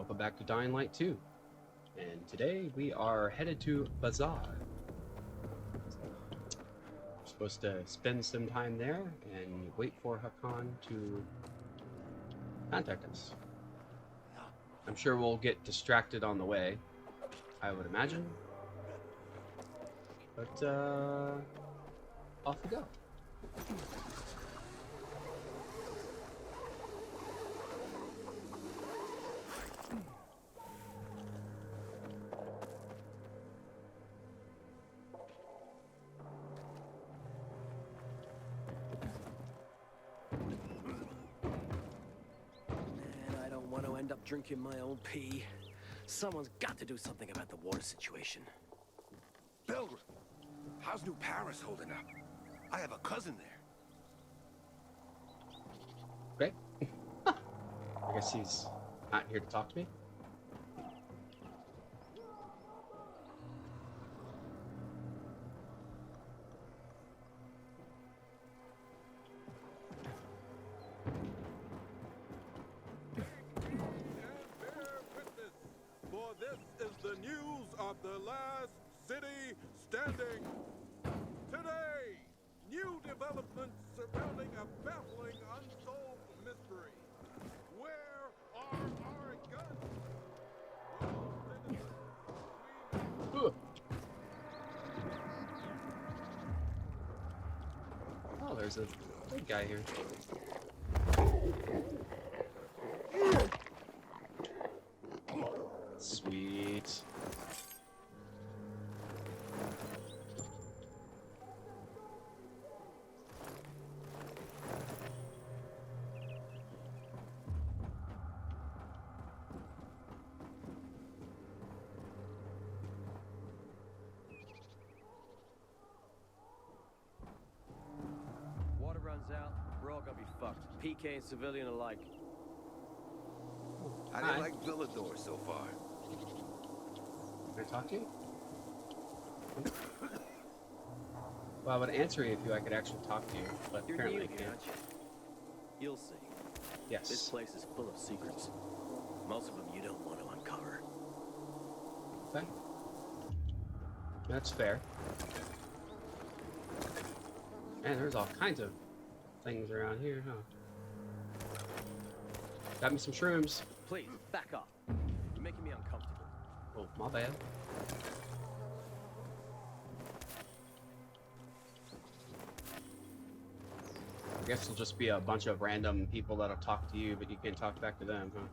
welcome back to Dying Light 2. And today we are headed to Bazaar. We're supposed to spend some time there and wait for Hakan to contact us. I'm sure we'll get distracted on the way, I would imagine. But, off we go. End up drinking my own pee. Someone's got to do something about the water situation. Belgrim, how's New Paris holding up? I have a cousin there. Okay. I guess he's not here to talk to me. The news of the last city standing. Today, new developments surrounding a baffling unsolved mystery. Where are our guns? Oh, there's a big guy here. Sweet. Water runs out, we're all gonna be fucked. PK and civilian alike. I didn't like Villador so far. Can I talk to you? Well, I would answer you if I could actually talk to you, but You're apparently new I here, can't. aren't you? You'll see. This Yes. place is full of secrets. Most of them you don't want to uncover. Okay. That's fair. Man, there's all kinds of things around here, huh? Got me some shrooms. Please, back up. You're making me uncomfortable. Oh, my bad. I guess it'll just be a bunch of random people that'll talk to you, but you can't talk back to them, huh?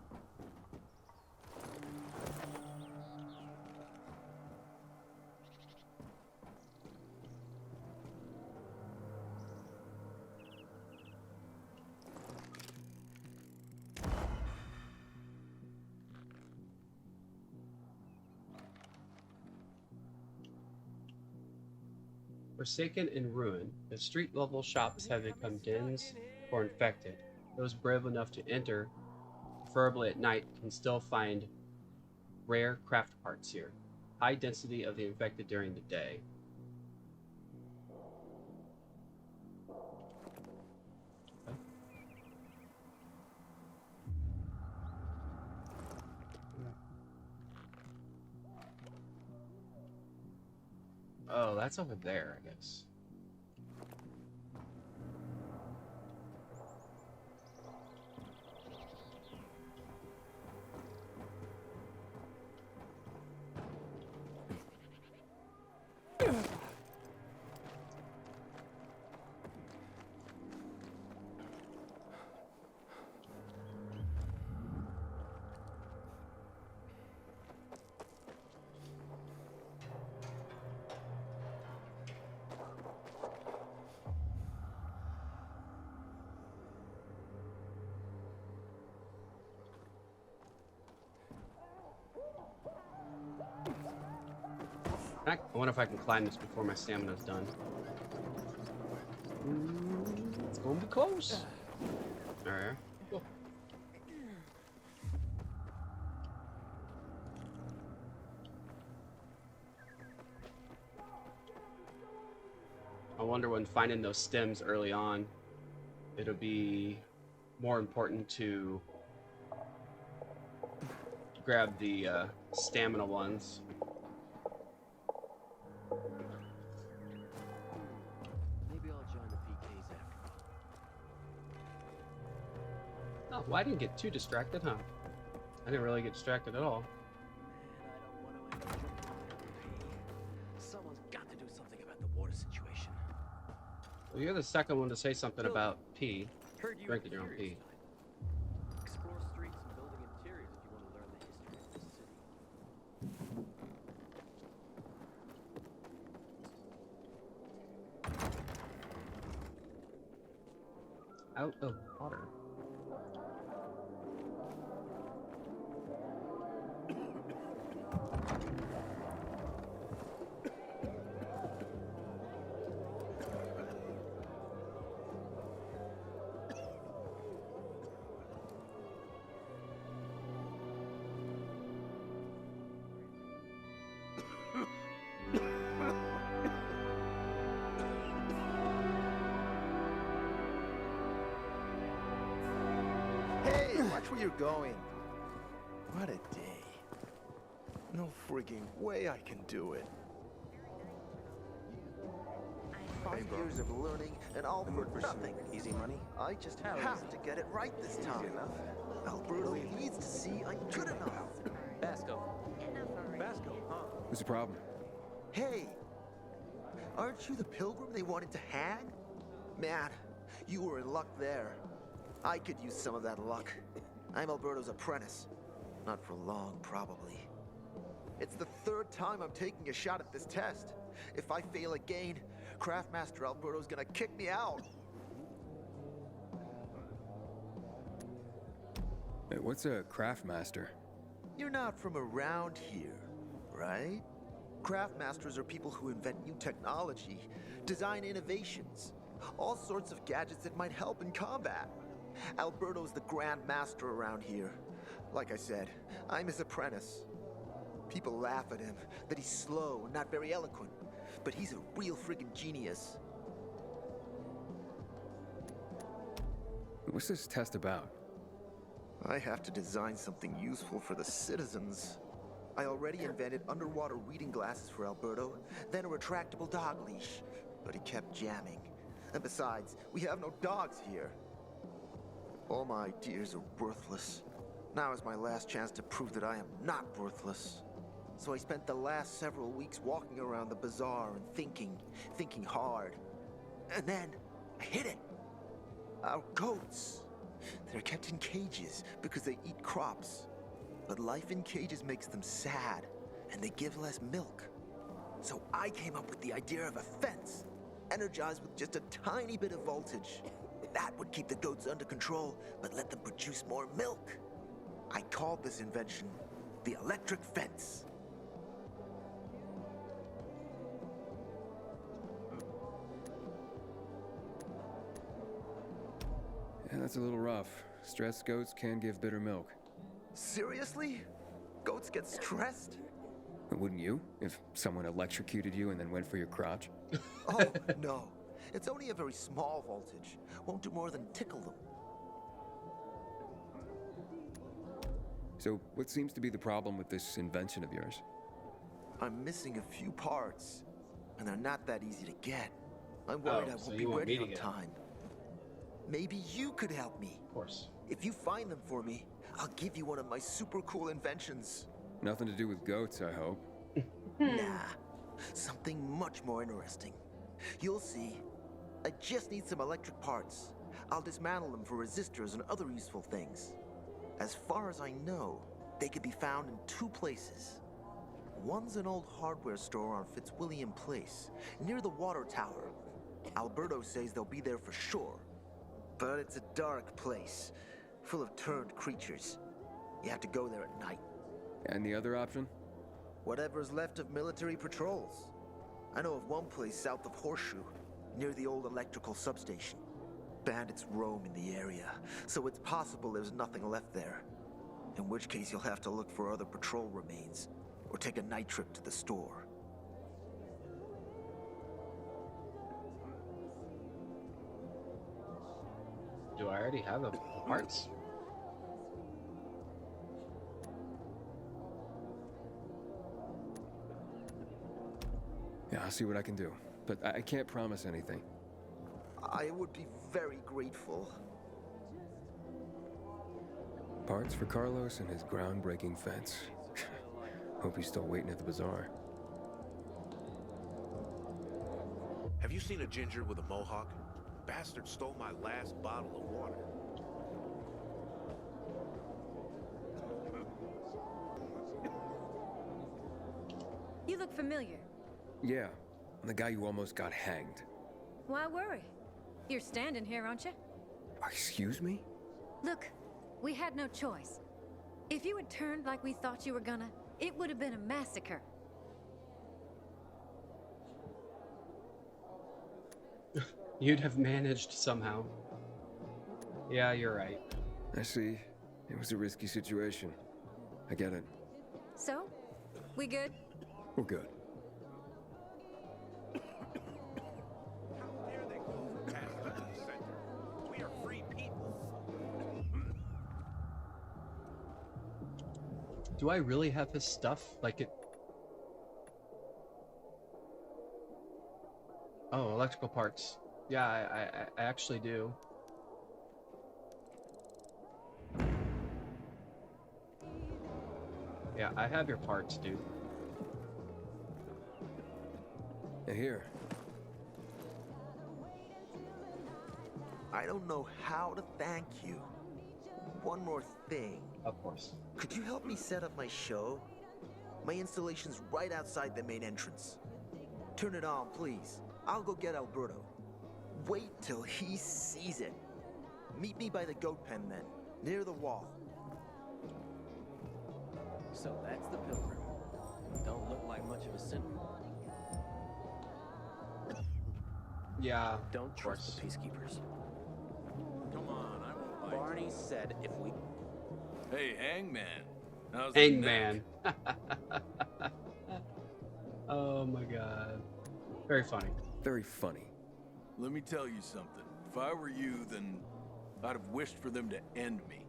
Forsaken and ruined, the street-level shops have become dens for infected. Those brave enough to enter, preferably at night, can still find rare craft parts here. High density of the infected during the day. Oh, that's over there, I guess. I wonder if I can climb this before my stamina's done. It's gonna be close. Alright. Cool. I wonder when finding those stems early on, it'll be more important to grab the stamina ones. Maybe I'll join the PKs after all. Oh, well, I didn't get too distracted, huh? I didn't really get distracted at all. Man, I don't want to end up drinking my own pee. Someone's got to do something about the water situation. Well, you're the second one to say something about pee. Heard you Drinking your own pee. Explore streets and building interiors if you want to learn the history of this city. Out of water. Hey, watch where you're going. What a day. No frigging way I can do it. 5 years of learning and all for nothing. Easy money? I just have to get it right this time. Alberto needs to see I'm good enough. Basco. Basco, huh? What's the problem? Hey, aren't you the pilgrim they wanted to hang? Man, you were in luck there. I could use some of that luck. I'm Alberto's apprentice. Not for long, probably. It's the 3rd time I'm taking a shot at this test. If I fail again, Craftmaster Alberto's gonna kick me out. Hey, what's a craftmaster? You're not from around here, right? Craftmasters are people who invent new technology, design innovations, all sorts of gadgets that might help in combat. Alberto's the Grand Master around here. Like I said, I'm his apprentice. People laugh at him, that he's slow and not very eloquent, but he's a real friggin' genius. What's this test about? I have to design something useful for the citizens. I already invented underwater reading glasses for Alberto, then a retractable dog leash, but he kept jamming. And besides, we have no dogs here. All my ideas are worthless. Now is my last chance to prove that I am not worthless. So I spent the last several weeks walking around the bazaar and thinking hard. And then, I hit it. Our goats. They're kept in cages because they eat crops. But life in cages makes them sad, and they give less milk. So I came up with the idea of a fence, energized with just a tiny bit of voltage. That would keep the goats under control, but let them produce more milk. I called this invention the electric fence. Yeah, that's a little rough. Stressed goats can give bitter milk. Seriously? Goats get stressed? Wouldn't you? If someone electrocuted you and then went for your crotch? Oh, no. It's only a very small voltage. Won't do more than tickle them. So, what seems to be the problem with this invention of yours? I'm missing a few parts, and they're not that easy to get. I'm worried I so won't you be want me ready to on get 'em. time. Maybe you could help me. Of course. If you find them for me, I'll give you one of my super cool inventions. Nothing to do with goats, I hope. Nah, something much more interesting. You'll see. I just need some electric parts. I'll dismantle them for resistors and other useful things. As far as I know, they can be found in 2 places. One's an old hardware store on Fitzwilliam Place, near the water tower. Alberto says they'll be there for sure. But it's a dark place, full of turned creatures. You have to go there at night. And the other option? Whatever's left of military patrols. I know of one place south of Horseshoe, near the old electrical substation. Bandits roam in the area, so it's possible there's nothing left there. In which case you'll have to look for other patrol remains, or take a night trip to the store. Do I already have the parts? Yeah, I'll see what I can do. But I can't promise anything. I would be very grateful. Parts for Carlos and his groundbreaking fence. Hope he's still waiting at the bazaar. Have you seen a ginger with a mohawk? Bastard stole my last bottle of water. You look familiar. Yeah, I'm the guy who almost got hanged. Why worry? You're standing here, aren't you? Excuse me? Look, we had no choice. If you had turned like we thought you were gonna, it would have been a massacre. You'd have managed somehow. Yeah, you're right. I see. It was a risky situation. I get it. So, we good? We're good. How dare they go past the center? We are free people. Do I really have his stuff? Like it... Oh, electrical parts. Yeah, I actually do. Yeah, I have your parts, dude. Here. I don't know how to thank you. One more thing. Of course. Could you help me set up my show? My installation's right outside the main entrance. Turn it on, please. I'll go get Alberto. Wait till he sees it. Meet me by the goat pen then, near the wall. So that's the Pilgrim. Don't look like much of a sinner. Yeah. Don't of course. trust the peacekeepers. Come on, I won't bite. Barney said if we... Hey, Hangman. How's the Hangman. neck? Oh my god. Very funny. Very funny. Let me tell you something. If I were you, then I'd have wished for them to end me.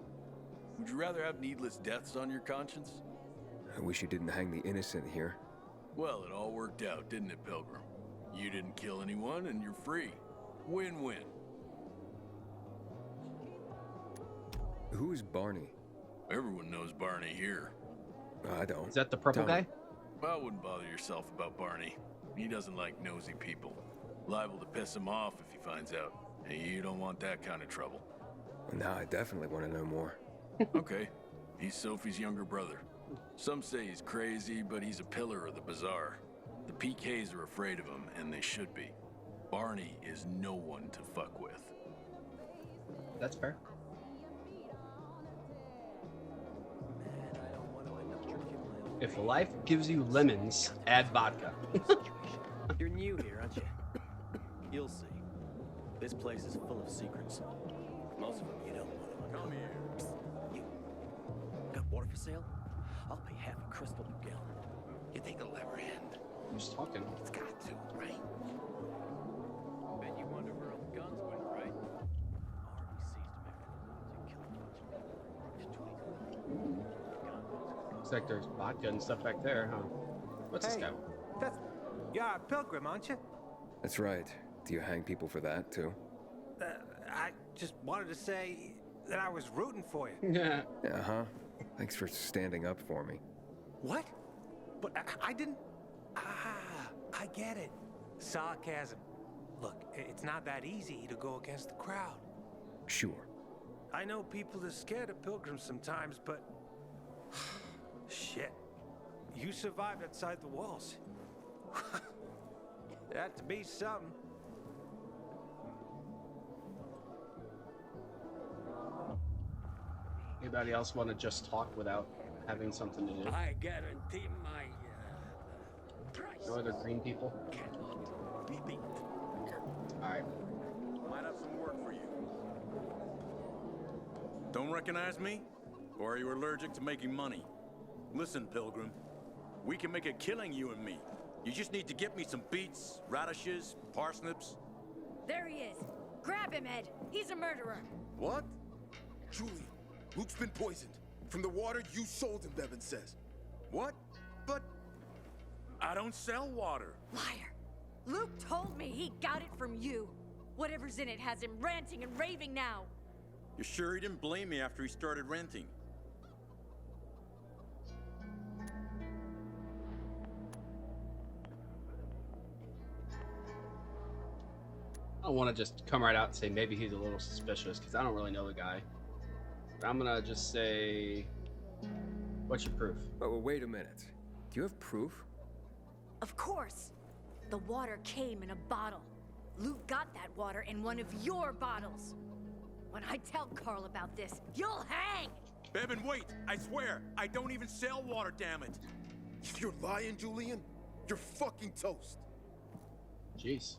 Would you rather have needless deaths on your conscience? I wish you didn't hang the innocent here. Well, it all worked out, didn't it, Pilgrim? You didn't kill anyone, and you're free. Win-win. Who is Barney? Everyone knows Barney here. I don't. Is that the purple Tell me. guy? I wouldn't bother yourself about Barney. He doesn't like nosy people. Liable to piss him off if he finds out. And you don't want that kind of trouble. Now I definitely want to know more. Okay. He's Sophie's younger brother. Some say he's crazy, but he's a pillar of the bazaar. The PKs are afraid of him, and they should be. Barney is no one to fuck with. That's fair. Man, I don't want to end up drinking my own If life gives you lemons, add vodka. You're new here, aren't you? You'll see. This place is full of secrets. Most of them you don't want to. Come here. You got water for sale? I'll pay half a crystal per gallon. You think it'll ever end? Who's talking? It's got to, right? Bet you wonder where all the guns went, right? Already seized them after the ones who killed a bunch of Looks like there's vodka and stuff back there, huh? What's this Hey. guy? That's... You're a pilgrim, aren't you? That's right. Do you hang people for that, too? I just wanted to say that I was rooting for you. Yeah. Uh-huh. Thanks for standing up for me. What? But I didn't... Ah, I get it. Sarcasm. Look, it's not that easy to go against the crowd. Sure. I know people are scared of pilgrims sometimes, but... Shit. You survived outside the walls. That to be something. Anybody else want to just talk without having something to do? I guarantee my price No other green people? cannot be beat. Alright. Might have some work for you. Don't recognize me? Or are you allergic to making money? Listen, Pilgrim. We can make a killing, you and me. You just need to get me some beets, radishes, parsnips. There he is. Grab him, Ed. He's a murderer. What? Julie, Luke's been poisoned. From the water you sold him, Bevan says. What? But I don't sell water. Liar. Luke told me he got it from you. Whatever's in it has him ranting and raving now. You sure he didn't blame me after he started renting? I don't want to just come right out and say maybe he's a little suspicious because I don't really know the guy. But I'm gonna just say, what's your proof? Oh, well, wait a minute. Do you have proof? Of course. The water came in a bottle. Luke got that water in one of your bottles. When I tell Carl about this, you'll hang! Bevan, wait! I swear, I don't even sell water, damn it! If you're lying, Julian, you're fucking toast. Jeez.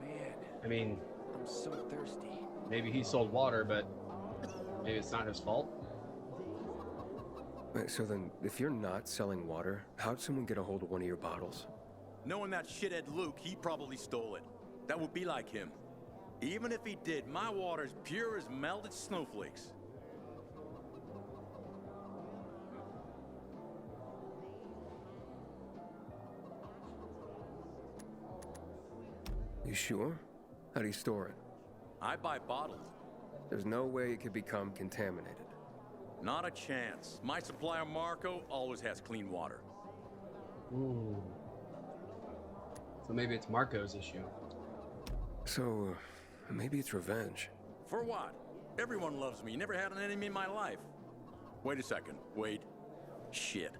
Man, I mean, I'm so thirsty. maybe he sold water, but maybe it's not his fault. Wait, so then, if you're not selling water, how'd someone get a hold of one of your bottles? Knowing that shithead Luke, he probably stole it. That would be like him. Even if he did, my water's pure as melted snowflakes. You sure? How do you store it? I buy bottled. There's no way it could become contaminated. Not a chance. My supplier, Marco, always has clean water. Ooh. So maybe it's Marco's issue. So, maybe it's revenge. For what? Everyone loves me. Never had an enemy in my life. Wait a second. Wait. Shit.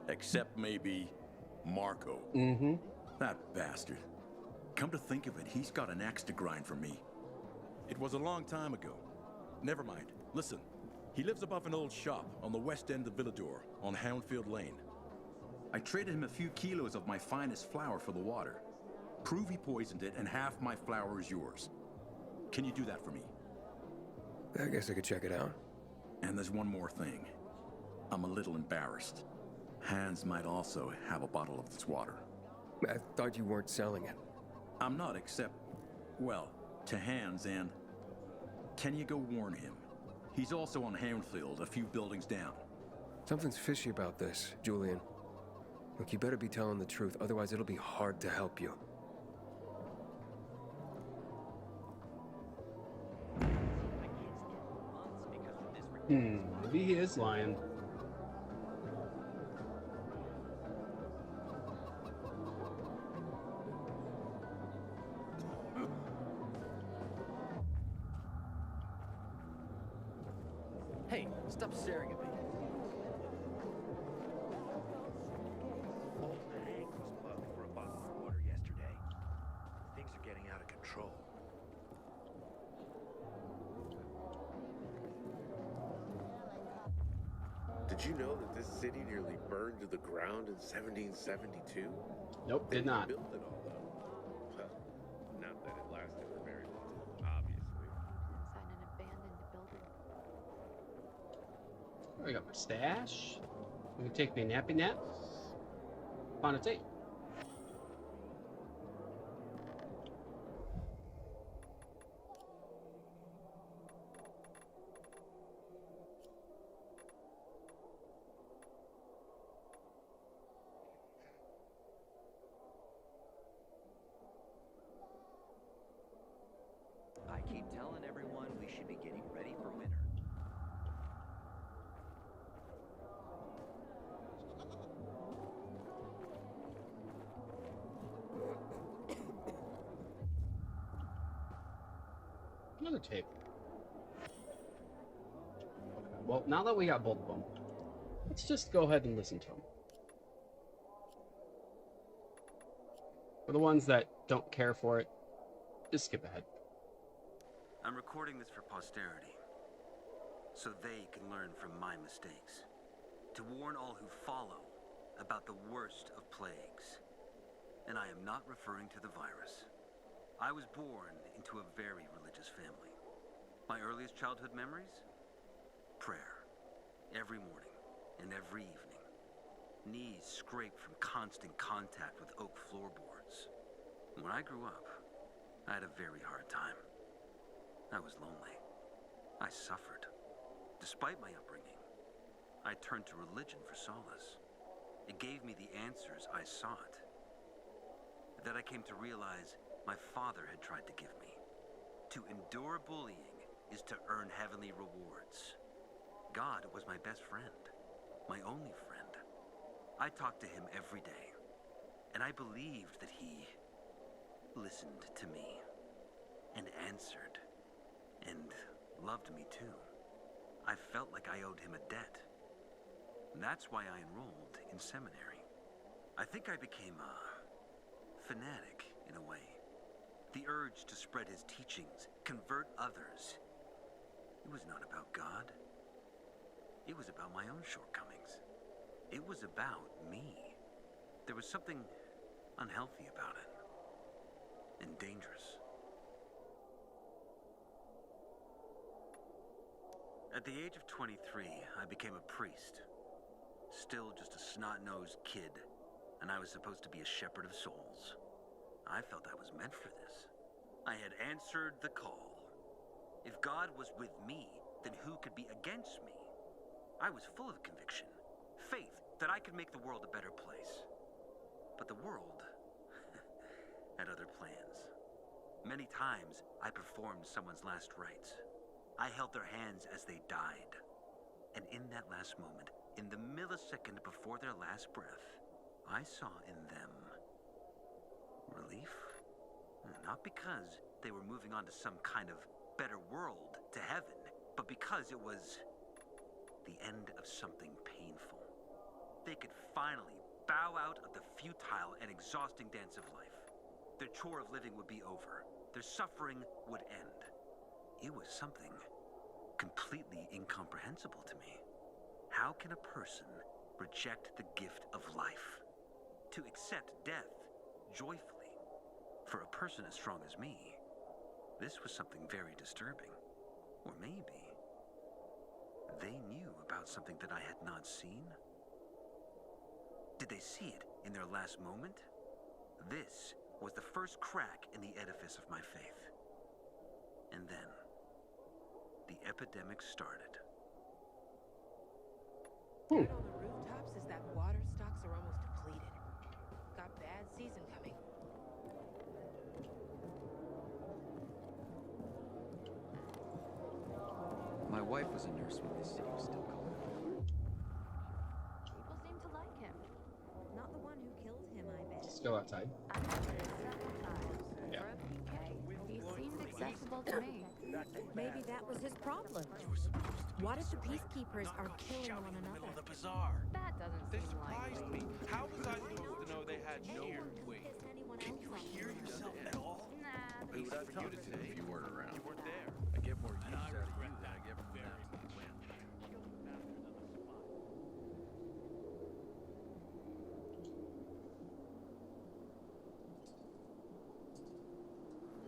Except maybe Marco. Mm-hmm. That bastard. Come to think of it, he's got an axe to grind for me. It was a long time ago. Never mind. Listen. He lives above an old shop on the west end of Villador, on Houndfield Lane. I traded him a few kilos of my finest flour for the water. Prove he poisoned it, and half my flour is yours. Can you do that for me? I guess I could check it out. And there's one more thing. I'm a little embarrassed. Hans might also have a bottle of this water. I thought you weren't selling it. I'm not, except, well, to Hans and... Can you go warn him? He's also on Houndfield, a few buildings down. Something's fishy about this, Julian. Look, you better be telling the truth, otherwise it'll be hard to help you. Maybe he is lying. Hey, stop staring at me. Old Hank was plugged for a bottle of water yesterday. Things are getting out of control. Did you know that this city nearly burned to the ground in 1772? Nope, did not. Built it all, though. Well, not that it lasted for very long, obviously. Inside an abandoned building. I got my stash. You can take me a nappy nap. On a tape. I keep telling everyone we should be getting ready for winter. Another tape. Well, now that we got both of them, let's just go ahead and listen to them. For the ones that don't care for it, just skip ahead. I'm recording this for posterity, so they can learn from my mistakes. To warn all who follow about the worst of plagues. And I am not referring to the virus. I was born into a very religious family. My earliest childhood memories? Prayer. Every morning and every evening. Knees scraped from constant contact with oak floorboards. When I grew up, I had a very hard time. I was lonely. I suffered. Despite my upbringing, I turned to religion for solace. It gave me the answers I sought. That I came to realize my father had tried to give me. To endure bullying is to earn heavenly rewards. God was my best friend, my only friend. I talked to him every day, and I believed that he listened to me and answered and loved me too. I felt like I owed him a debt. That's why I enrolled in seminary. I think I became a fanatic in a way. The urge to spread his teachings, convert others. It was not about God. It was about my own shortcomings. It was about me. There was something unhealthy about it. And dangerous. At the age of 23, I became a priest. Still just a snot-nosed kid, and I was supposed to be a shepherd of souls. I felt I was meant for this. I had answered the call. If God was with me, then who could be against me? I was full of conviction, faith that I could make the world a better place. But the world had other plans. Many times, I performed someone's last rites. I held their hands as they died. And in that last moment, in the millisecond before their last breath, I saw in them relief. Not because they were moving on to some kind of better world, to heaven, but because it was the end of something painful. They could finally bow out of the futile and exhausting dance of life. Their chore of living would be over. Their suffering would end. It was something completely incomprehensible to me. How can a person reject the gift of life? To accept death joyfully? For a person as strong as me, this was something very disturbing. Or maybe they knew about something that I had not seen? Did they see it in their last moment? This was the first crack in the edifice of my faith. And then, the epidemic started. Word on the rooftops is that water stocks are almost depleted. Got bad season coming. My wife was a nurse when this city was still called. People seem to like him. Not the one who killed him, I bet. Let's go outside. I've been there several times. Yeah. For a PK, he seemed accessible to me. Maybe that was his problem. What if the peacekeepers are killing one another? The bazaar. That doesn't They seem surprised likely. me. How was I supposed to know they had cheer? Wait, Can you hear yourself at all? Nah, Easy for you to say. if you weren't around. You weren't there. I get more use out of you than I get from them.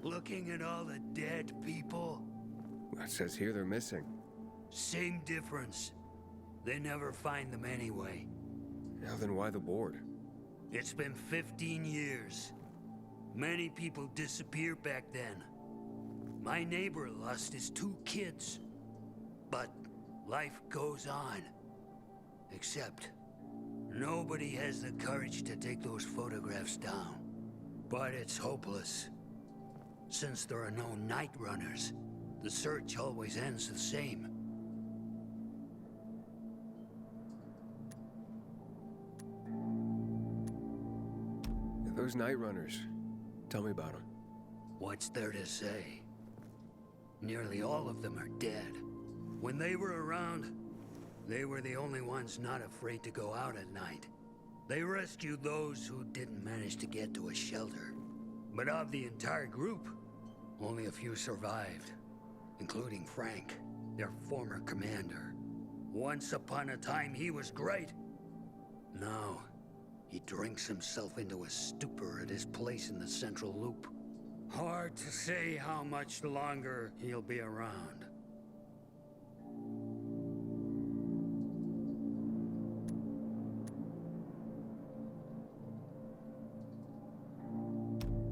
Looking at all the dead people, It says here they're missing. same difference. They never find them anyway. Now then why the board? It's been 15 years. Many people disappeared back then. My neighbor lost his 2 kids. But life goes on. Except, nobody has the courage to take those photographs down. But it's hopeless. Since there are no night runners, the search always ends the same. Those night runners. Tell me about them. What's there to say? Nearly all of them are dead. When they were around, they were the only ones not afraid to go out at night. They rescued those who didn't manage to get to a shelter. But of the entire group, only a few survived, including Frank, their former commander. Once upon a time, he was great. Now, he drinks himself into a stupor at his place in the Central Loop. Hard to say how much longer he'll be around.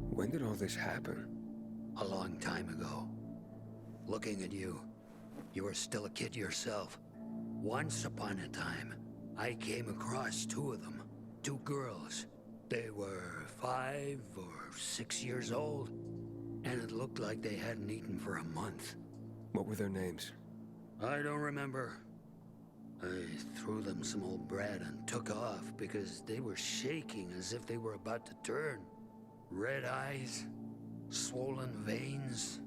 When did all this happen? A long time ago. Looking at you, you were still a kid yourself. Once upon a time, I came across 2 of them. two girls. They were 5 or 6 years old, and it looked like they hadn't eaten for a month. What were their names? I don't remember. I threw them some old bread and took off because they were shaking as if they were about to turn. Red eyes, swollen veins.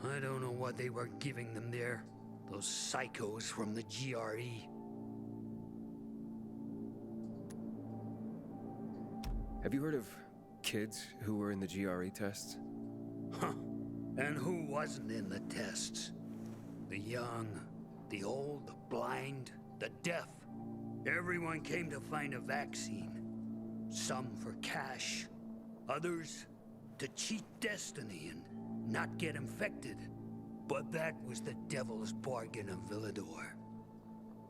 I don't know what they were giving them there. Those psychos from the GRE. Have you heard of kids who were in the GRE tests? Huh. And who wasn't in the tests? The young, the old, the blind, the deaf. Everyone came to find a vaccine. Some for cash, others to cheat destiny and not get infected. But that was the devil's bargain of Villador.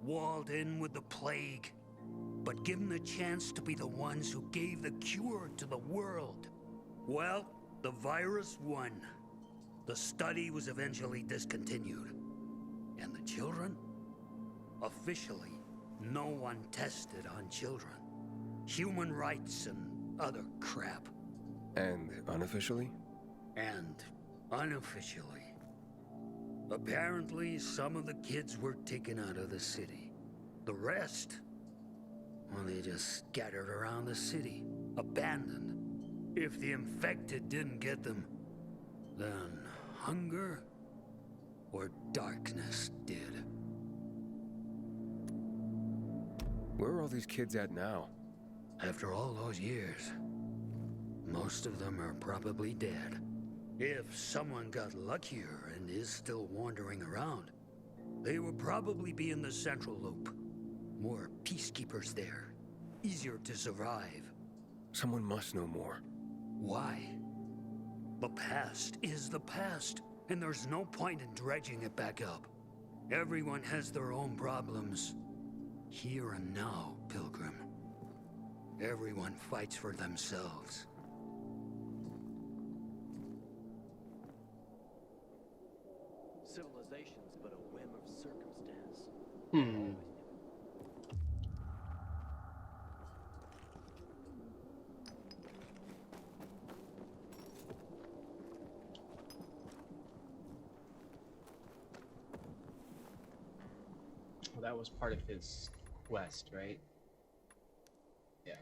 Walled in with the plague, but given the chance to be the ones who gave the cure to the world. Well, the virus won. The study was eventually discontinued. And the children? Officially, no one tested on children. Human rights and other crap. And unofficially? And unofficially. Apparently, some of the kids were taken out of the city. The rest, well, they just scattered around the city, abandoned. If the infected didn't get them, then hunger or darkness did. Where are all these kids at now? After all those years, most of them are probably dead. If someone got luckier and is still wandering around, they would probably be in the Central Loop. More peacekeepers there. Easier to survive. Someone must know more. Why? The past is the past, and there's no point in dredging it back up. Everyone has their own problems. Here and now, Pilgrim. Everyone fights for themselves. Civilization's but a whim of circumstance. Well, that was part of his quest, right? Yeah.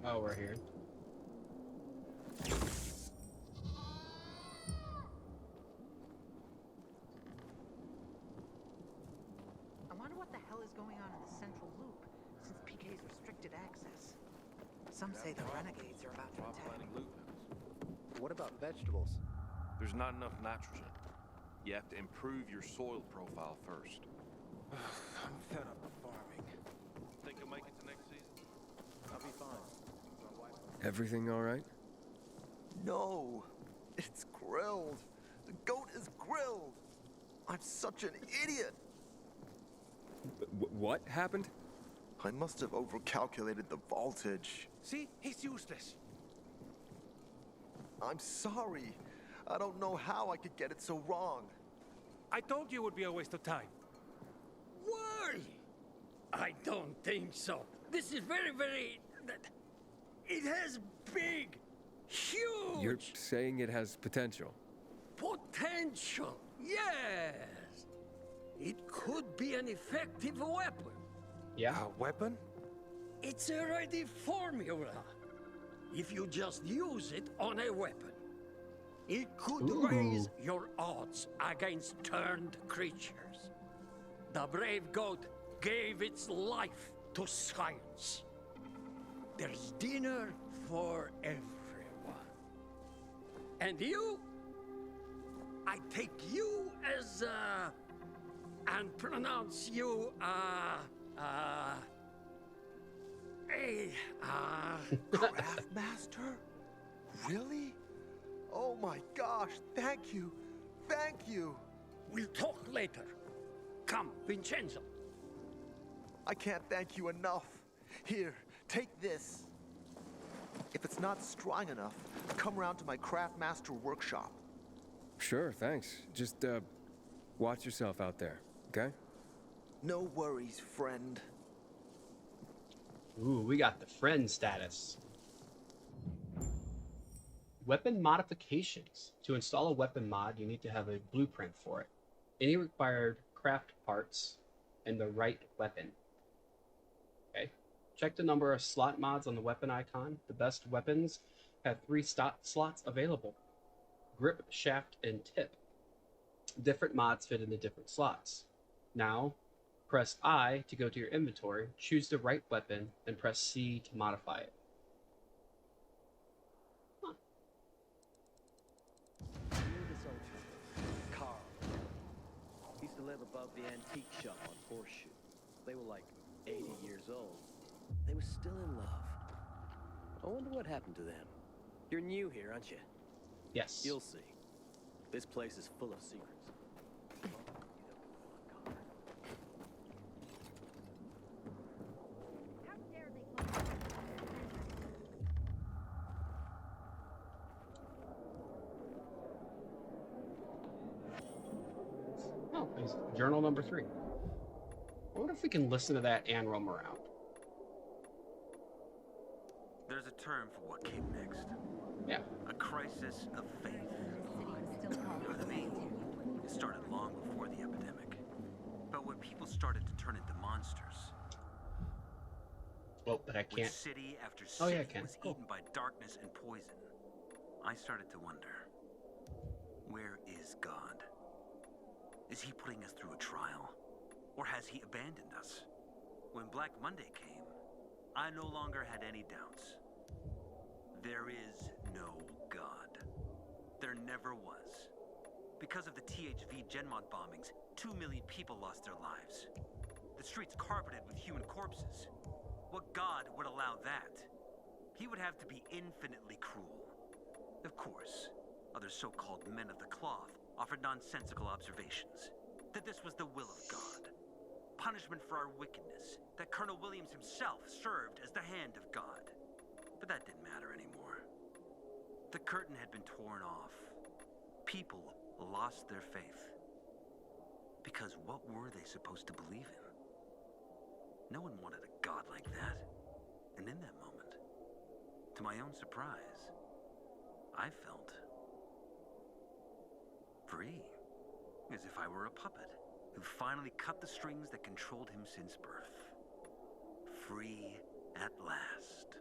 Oh, we're here. I wonder what the hell is going on in the Central Loop, since PK's restricted access. Some say the renegades are about to attack. What about vegetables? There's not enough nitrogen. You have to improve your soil profile first. I'm fed up with farming. Think you'll make it to next season? I'll be fine. Everything all right? No, it's grilled. The goat is grilled. I'm such an idiot. What happened? I must have overcalculated the voltage. See? He's useless. I'm sorry. I don't know how I could get it so wrong. I told you it would be a waste of time. Why? I don't think so. This is very... It has big, huge... You're saying it has potential? Potential, yes. It could be an effective weapon. Yeah. A weapon? It's a ready formula. If you just use it on a weapon. It could raise your odds against turned creatures. The brave goat gave its life to science. There's dinner for everyone. And you? I take you as, and pronounce you, Craftmaster? Really? Oh my gosh, thank you. Thank you. We'll talk later. Come, Vincenzo. I can't thank you enough. Here, take this. If it's not strong enough, come around to my Craftmaster workshop. Sure, thanks. Just, watch yourself out there, okay? No worries, friend. Ooh, we got the friend status. Weapon modifications. To install a weapon mod, you need to have a blueprint for it. Any required craft parts and the right weapon. Okay. Check the number of slot mods on the weapon icon. The best weapons have 3 slots available. Grip, shaft, and tip. Different mods fit into different slots. Now, press I to go to your inventory, choose the right weapon, and press C to modify it. Huh. Knew this old fellow, Carl. He used to live above the antique shop on Horseshoe. They were like 80 years old. They were still in love. I wonder what happened to them. You're new here, aren't you? Yes. You'll see. This place is full of secrets. Oh, it's journal number 3. I wonder if we can listen to that and roam around. There's a term for what came next. Yeah. A crisis of faith. It started long before the epidemic. But when people started to turn into monsters. Oh, but I can't. When city after Oh, city yeah, I can. was eaten by darkness and poison, I started to wonder, where is God? Is he putting us through a trial? Or has he abandoned us? When Black Monday came, I no longer had any doubts. There is no God. There never was. Because of the THV Genmont bombings, 2 million people lost their lives. The streets carpeted with human corpses. What God would allow that? He would have to be infinitely cruel. Of course, other so-called men of the cloth offered nonsensical observations. That this was the will of God. Punishment for our wickedness. That Colonel Williams himself served as the hand of God. But that didn't matter anymore. The curtain had been torn off. People lost their faith. Because what were they supposed to believe in? No one wanted a God like that. And in that moment, to my own surprise, I felt free. As if I were a puppet who finally cut the strings that controlled him since birth. Free at last.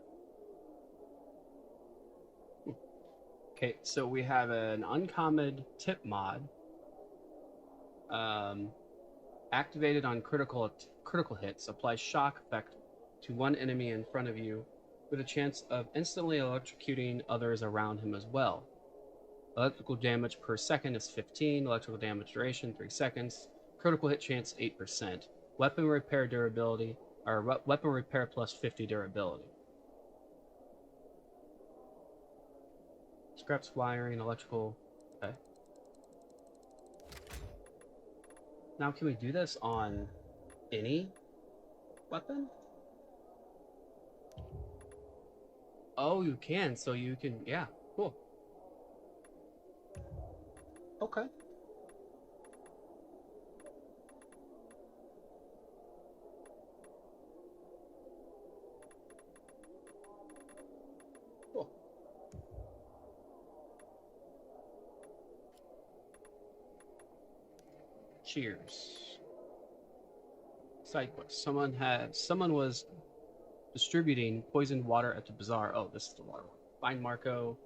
Okay, so we have an uncommon tip mod. Activated on critical hits, applies shock effect to one enemy in front of you with a chance of instantly electrocuting others around him as well. Electrical damage per second is 15, electrical damage duration 3 seconds, critical hit chance 8%, weapon repair durability, or weapon repair plus 50 durability. Scraps wiring, electrical, okay. Now can we do this on any weapon? Oh, you can, so you can, yeah, cool. Okay. Cool. Cheers. Side quest. Someone was distributing poisoned water at the bazaar. Oh, this is the water one. Find Marco,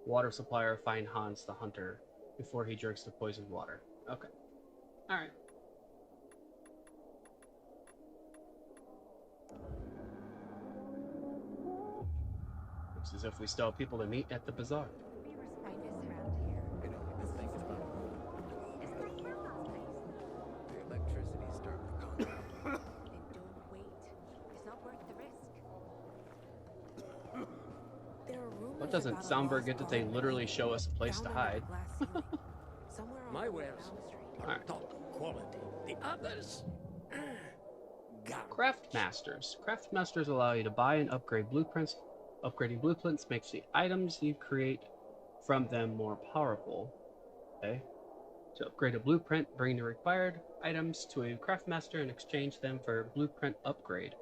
water supplier, find Hans the hunter before he drinks the poisoned water. Okay. Alright. Looks as if we still have people to meet at the bazaar. The electricity's starting to come down. Then don't wait. It's not worth the risk. There are rumors That doesn't about a sound very lost good that they bar literally show us a place to found under hide. the glass ceiling, somewhere on My Old wares Elm Street. are top quality. The others, Craft Masters. Craft Masters allow you to buy and upgrade blueprints. Upgrading blueprints makes the items you create from them more powerful. Okay. To upgrade a blueprint, bring the required items to a craftmaster and exchange them for a blueprint upgrade.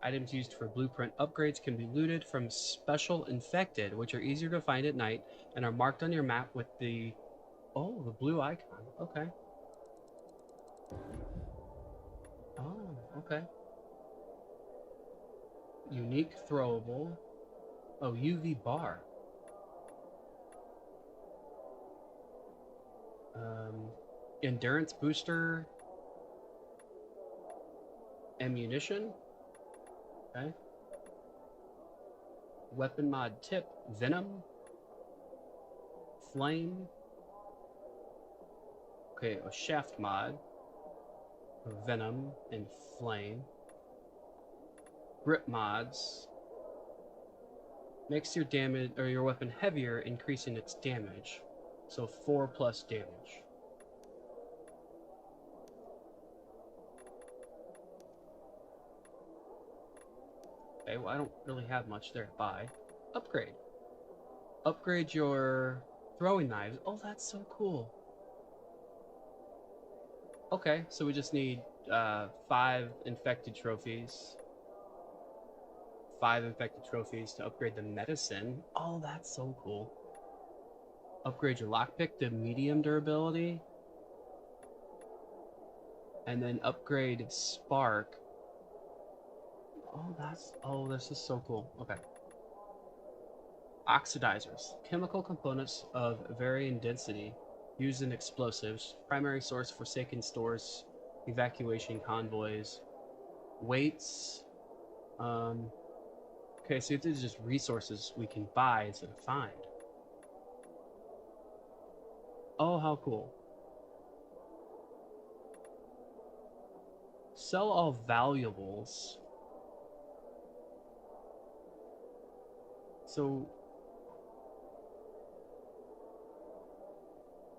Items used for blueprint upgrades can be looted from Special Infected, which are easier to find at night and are marked on your map with the... Oh, the blue icon. Okay. Oh, okay. Unique throwable. Oh, UV bar. Endurance booster. Ammunition. Okay. Weapon mod tip. Venom. Flame. Okay, a shaft mod. Venom and flame. Grip mods. Makes your damage or your weapon heavier, increasing its damage. So 4+ damage. Okay, well I don't really have much there to buy. Upgrade. Upgrade your throwing knives. Oh, that's so cool. Okay, so we just need 5 infected trophies. 5 infected trophies to upgrade the medicine. Oh, that's so cool. Upgrade your lockpick to medium durability. And then upgrade spark. Oh, this is so cool. Okay. Oxidizers. Chemical components of varying density used in explosives. Primary source Forsaken stores. Evacuation convoys. Weights. Okay, so these are just resources we can buy instead of find. Oh, how cool. Sell all valuables. So...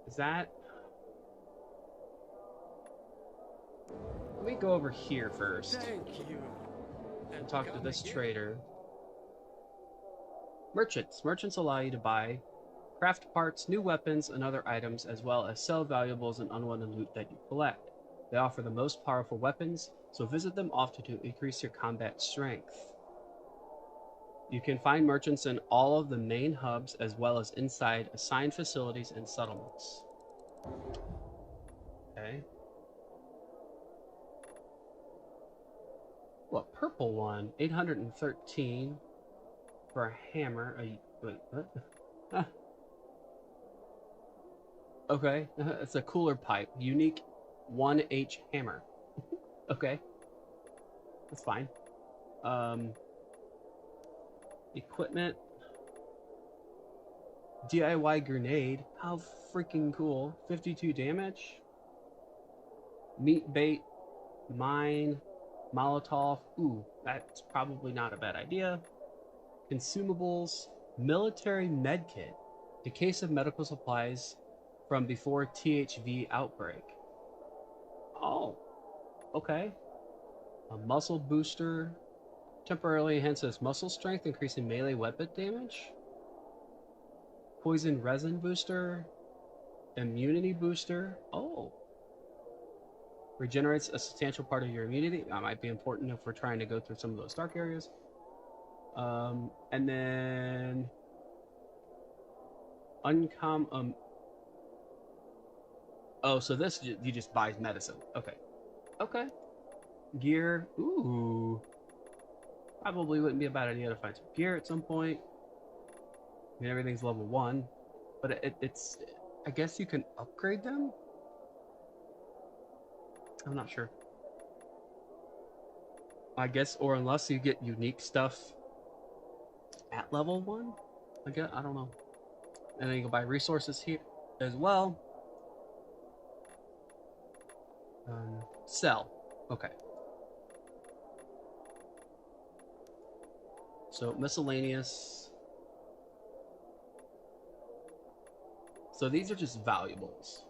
is that... let me go over here first. Thank you. And talk to this trader. Merchants. Merchants allow you to buy craft parts, new weapons, and other items, as well as sell valuables and unwanted loot that you collect. They offer the most powerful weapons, so visit them often to increase your combat strength. You can find merchants in all of the main hubs, as well as inside assigned facilities and settlements. Okay. What, purple one? 813 for a hammer. Wait, what? Huh. Okay, it's a cooler pipe. Unique 1H hammer. Okay. That's fine. Equipment. DIY grenade. How freaking cool. 52 damage. Meat bait. Mine. Molotov. Ooh, that's probably not a bad idea. Consumables. Military medkit. A case of medical supplies from before THV outbreak. Oh, okay. A muscle booster. Temporarily enhances muscle strength, increasing melee weapon damage. Poison resin booster. Immunity booster. Oh. Regenerates a substantial part of your immunity. That might be important if we're trying to go through some of those dark areas. And then... oh, so this you just buy medicine. Okay. Okay. Gear. Ooh. Probably wouldn't be a bad idea to find some gear at some point. I mean, everything's level 1. But it's... I guess you can upgrade them? I'm not sure. I guess, or unless you get unique stuff at level 1? I guess, I don't know. And then you can buy resources here as well. Sell. Okay. So miscellaneous. So these are just valuables.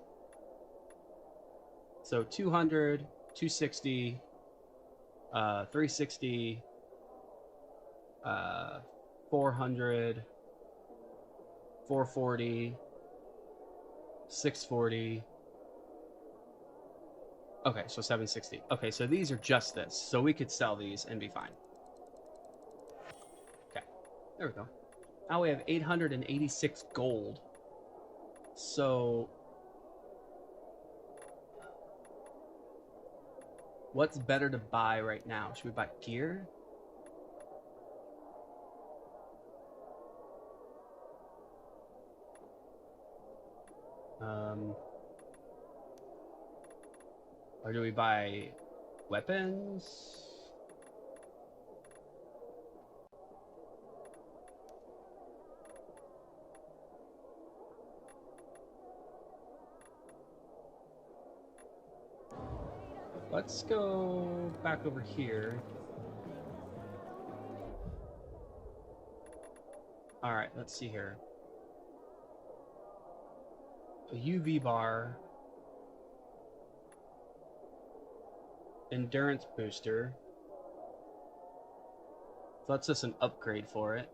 So 200, 260, 360, 400, 440, 640, Okay, so 760. Okay, so these are just this. So we could sell these and be fine. Okay, there we go. Now we have 886 gold. So what's better to buy right now? Should we buy gear? Or do we buy weapons? Let's go back over here. All right, let's see here. A UV bar. Endurance booster. So that's just an upgrade for it.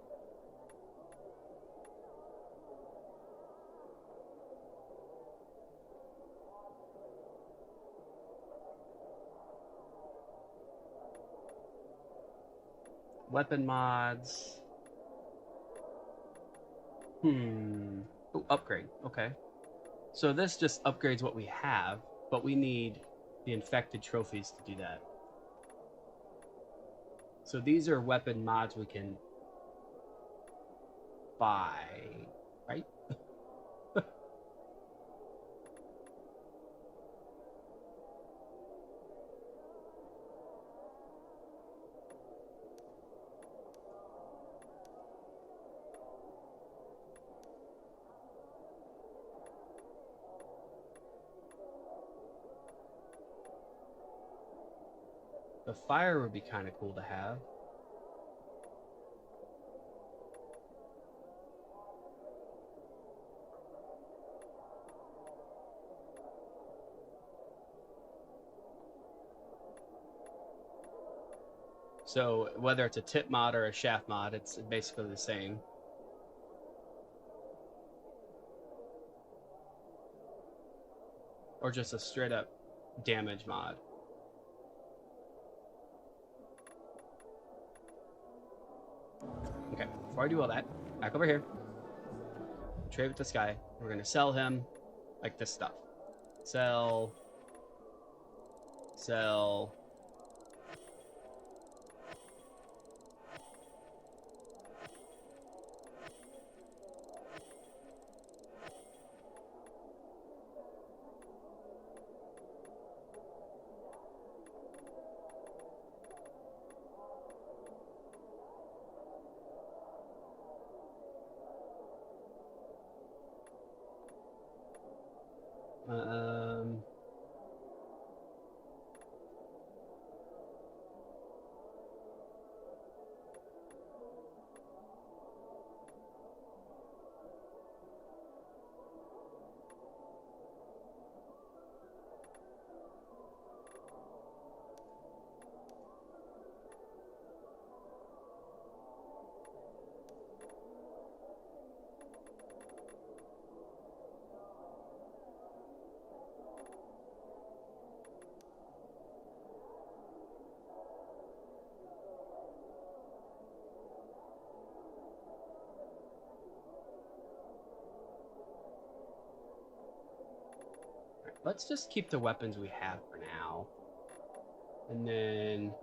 Weapon mods. Oh, upgrade. Okay. So this just upgrades what we have, but we need the infected trophies to do that. So these are weapon mods we can buy, right? The fire would be kind of cool to have. So whether it's a tip mod or a shaft mod, it's basically the same. Or just a straight up damage mod. Okay, before I do all that, back over here. Trade with this guy. We're gonna sell him like this stuff. Sell. Sell. Let's just keep the weapons we have for now. And then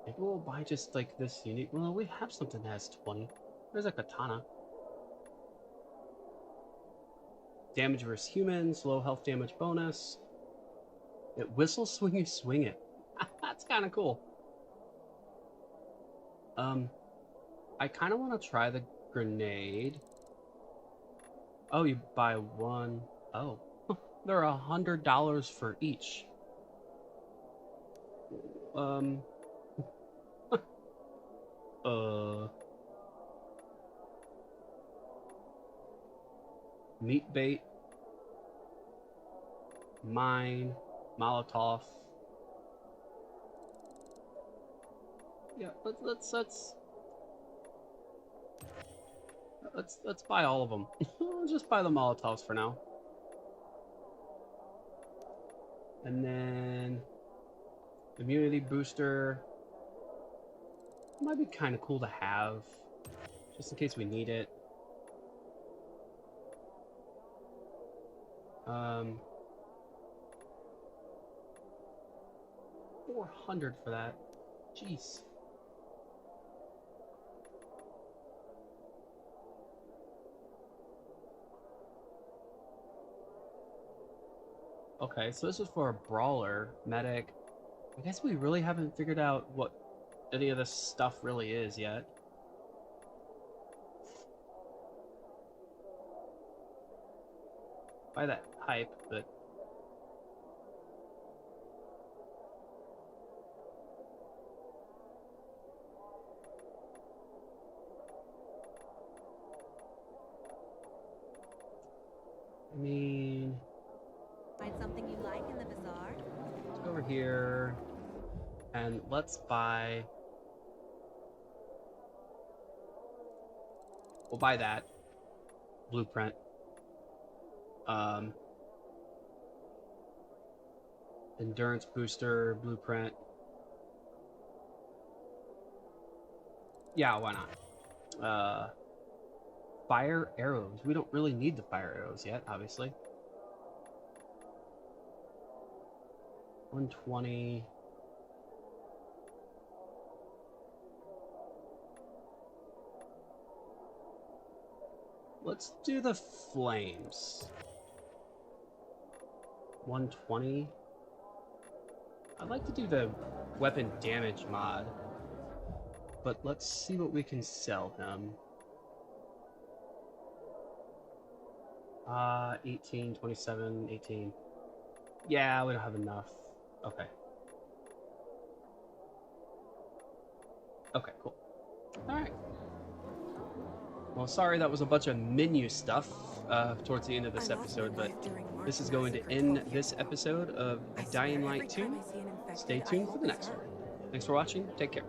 maybe we'll buy just like this unique. Well, we have something that has 20. There's a katana. Damage versus humans, low health damage bonus. It whistles when you swing it. That's kind of cool. I kind of want to try the grenade. Oh, you buy one. Oh. They're $100 for each. Meat bait. Mine. Molotov. Yeah, let's buy all of them. Let's just buy the Molotovs for now. And then immunity booster might be kind of cool to have, just in case we need it. 400 for that. Jeez. Okay, so this is for a brawler, medic. I guess we really haven't figured out what any of this stuff really is yet. Buy that hype, but I mean, Find something you like in the bazaar? let's go over here and let's buy. We'll buy that blueprint. Endurance booster blueprint. Yeah, why not? Fire arrows. We don't really need the fire arrows yet, obviously. 120. Let's do the flames. 120. I'd like to do the weapon damage mod, but let's see what we can sell him. 18, 27, 18. Yeah, we don't have enough. Okay. Okay, cool. Alright. Well, sorry that was a bunch of menu stuff towards the end of this episode, but this is going to end this episode of Dying Light 2. Stay tuned for the next one. Thanks for watching. Take care.